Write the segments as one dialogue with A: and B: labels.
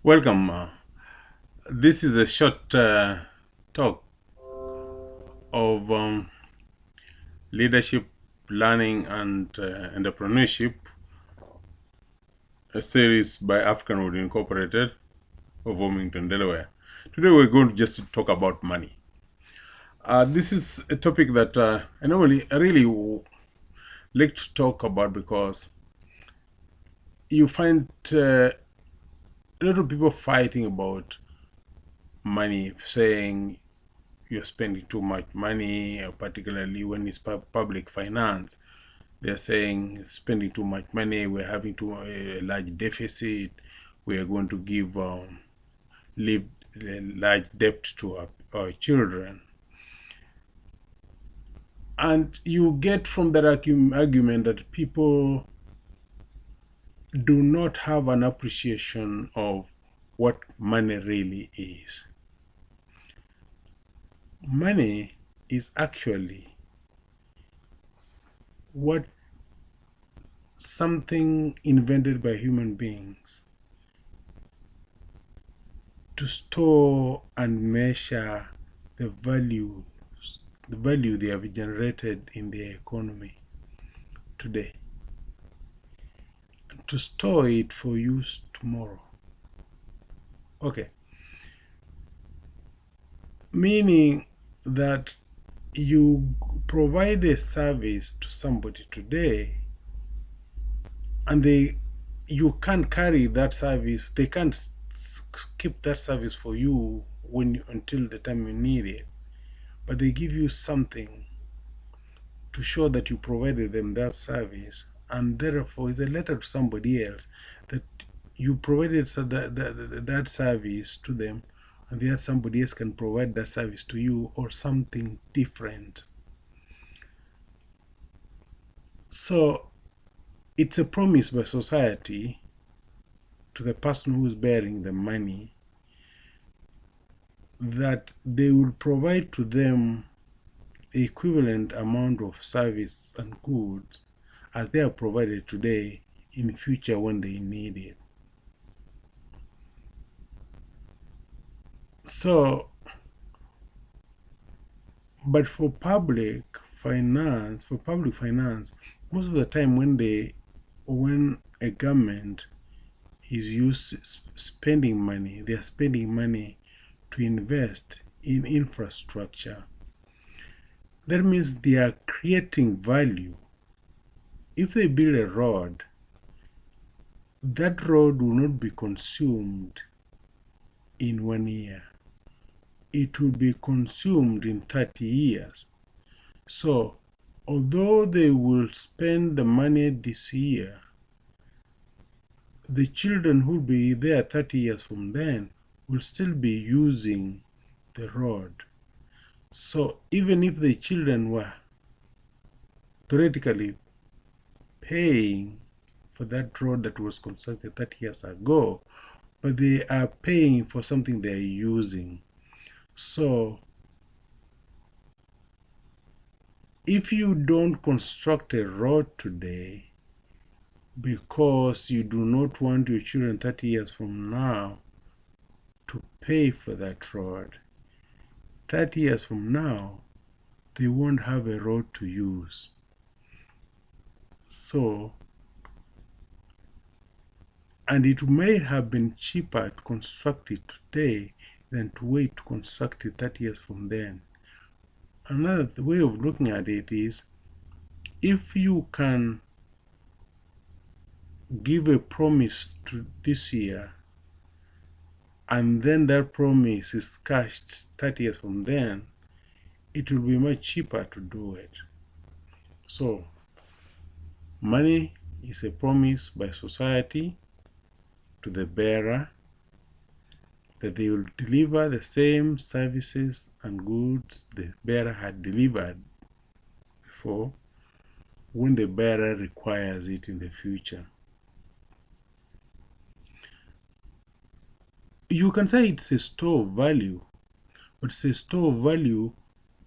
A: Welcome. This is a short talk of leadership, learning, and entrepreneurship, a series by African Wood Incorporated of Wilmington, Delaware. Today we're going to just talk about money. This is a topic that I really like to talk about because you find a lot of people fighting about money, saying you're spending too much money, particularly when it's public finance. They're saying spending too much money, we're having a large deficit, we are going to leave a large debt to our children. And you get from that argument that people do not have an appreciation of what money really is. Money is actually what something invented by human beings to store and measure the value they have generated in their economy today, to store it for use tomorrow. Okay. Meaning that you provide a service to somebody today and you can't carry that service, they can't keep that service for you until the time you need it, but they give you something to show that you provided them that service, and therefore it's a letter to somebody else that you provided that service to them, and that somebody else can provide that service to you or something different. So it's a promise by society to the person who's bearing the money that they will provide to them the equivalent amount of service and goods as they are provided today in future when they need it. So, but for public finance, most of the time when a government is spending money, they are spending money to invest in infrastructure. That means they are creating value. If they build a road, that road will not be consumed in 1 year. It will be consumed in 30 years. So, although they will spend the money this year, the children who will be there 30 years from then will still be using the road. So, even if the children were theoretically paying for that road that was constructed 30 years ago, but they are paying for something they are using. So, if you don't construct a road today because you do not want your children 30 years from now to pay for that road, 30 years from now, they won't have a road to use. So, and it may have been cheaper to construct it today than to wait to construct it 30 years from then. Another way of looking at it is, if you can give a promise to this year, and then that promise is cashed 30 years from then, it will be much cheaper to do it. So, money is a promise by society to the bearer that they will deliver the same services and goods the bearer had delivered before when the bearer requires it in the future. You can say it's a store of value, but it's a store of value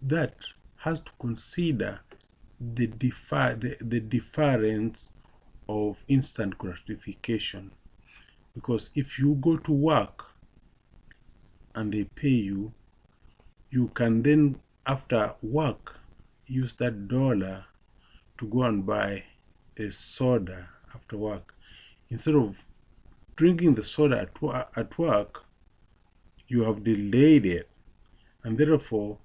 A: that has to consider the difference of instant gratification. Because if you go to work and they pay you, you can then, after work, use that dollar to go and buy a soda after work. Instead of drinking the soda at work, you have delayed it. And therefore,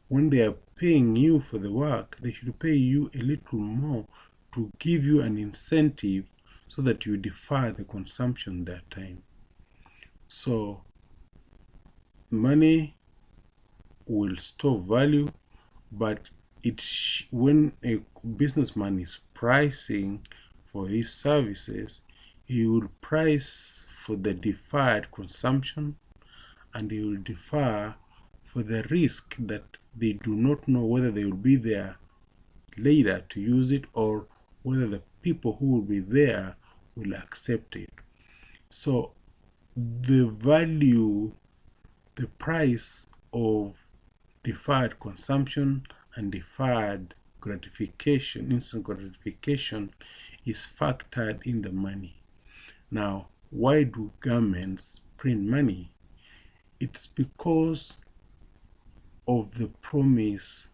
A: when they are paying you for the work, they should pay you a little more to give you an incentive so that you defer the consumption that time. So money will store value, but when a businessman is pricing for his services, he will price for the deferred consumption, and he will defer for the risk that they do not know whether they will be there later to use it, or whether the people who will be there will accept it. So the value, the price of deferred consumption and deferred gratification, instant gratification, is factored in the money. Now, why do governments print money? It's because of the promise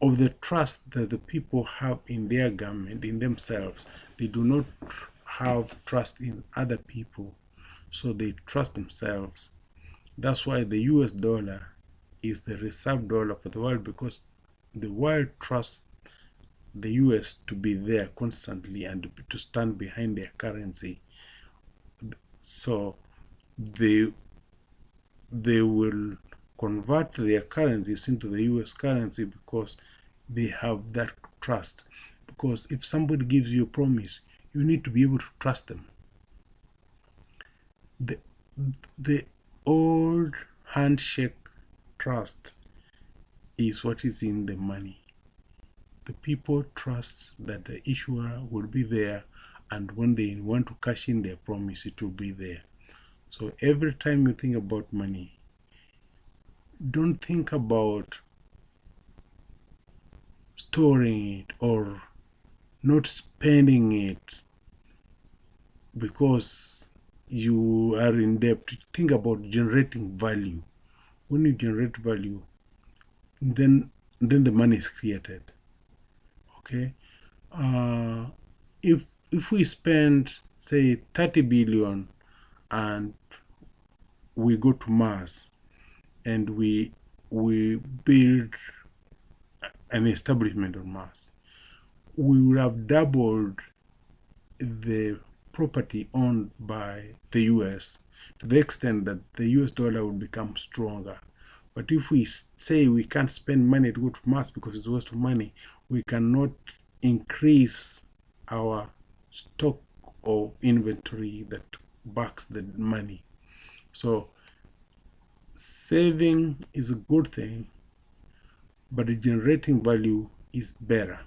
A: of the trust that the people have in their government, in themselves. They do not have trust in other people, so they trust themselves. That's why the US dollar is the reserve dollar for the world, because the world trusts the US to be there constantly and to stand behind their currency. So they will convert their currencies into the US currency because they have that trust. Because if somebody gives you a promise, you need to be able to trust them. The old handshake trust is what is in the money. The people trust that the issuer will be there, and when they want to cash in their promise, it will be there. So every time you think about money, don't think about storing it or not spending it because you are in debt. Think about generating value. When you generate value, then the money is created. Okay, if we spend, say, 30 billion and we go to Mars and we build an establishment on Mars, we would have doubled the property owned by the US to the extent that the US dollar would become stronger. But if we say we can't spend money to go to Mars because it's a waste of money, we cannot increase our stock of inventory that backs the money. So saving is a good thing, but generating value is better.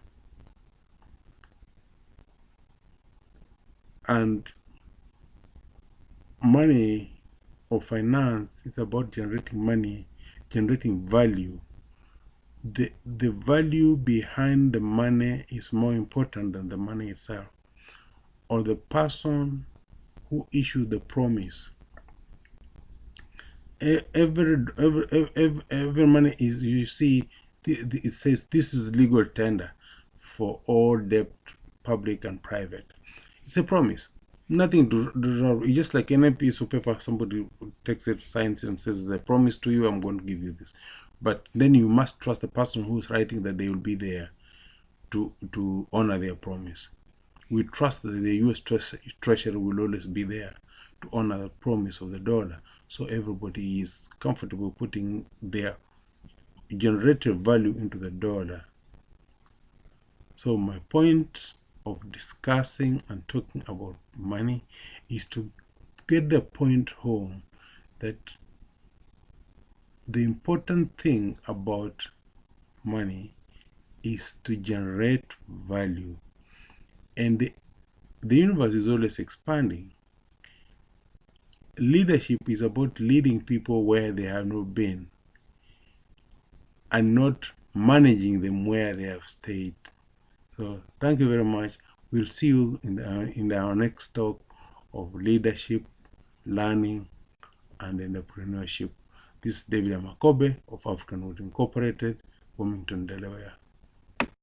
A: And money or finance is about generating money, generating value. The value behind the money is more important than the money itself, or the person who issued the promise. Every money is, you see, it says this is legal tender for all debt, public and private. It's a promise. Nothing to it's just like any piece of paper. Somebody takes it, signs it, and says, "I promise to you, I'm going to give you this." But then you must trust the person who's writing that they will be there to honor their promise. We trust that the US Treasury will always be there to honor the promise of the dollar. So everybody is comfortable putting their generative value into the dollar. So my point of discussing and talking about money is to get the point home that the important thing about money is to generate value. And the universe is always expanding. Leadership is about leading people where they have not been and not managing them where they have stayed. So thank you very much. We'll see you in our next talk of leadership, learning, and entrepreneurship. This is David Amakobe of African Wood Incorporated, Wilmington, Delaware.